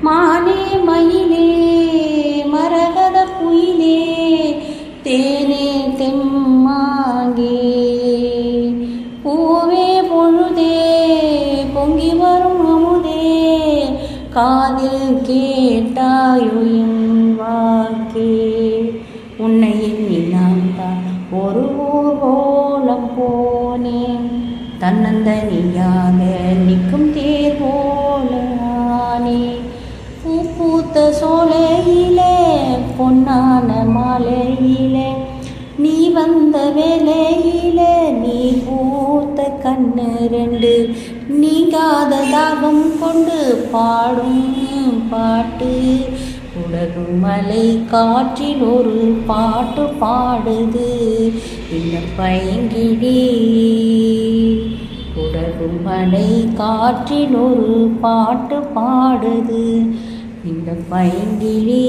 மானே மயிலே மரகத குயிலே தேனே தெம்மாங்கே பூவே பொழுதே பொங்கி வரும் அமுதே காதில் கேட்டாயோ என் வாக்கே உன்னை எண்ணி நான் தான் ஒரு ஊர்வலம் போனேன் தன்னந்தனியாக நிற்கும் தேர் போலானே பூத்த சோலையிலே பொன்னான மாலையிலே நீ வந்த வேலையிலே நீ பூத்த கண்ணு ரெண்டு நீங்காத தாகம் கொண்டு பாடும் பாட்டு உலகும் மலை காற்றில் ஒரு பாட்டு பாடுது இந்த பைங்கிடி உலகும் மலை காற்றில் ஒரு பாட்டு பாடுது இந்த பைங்கிளி.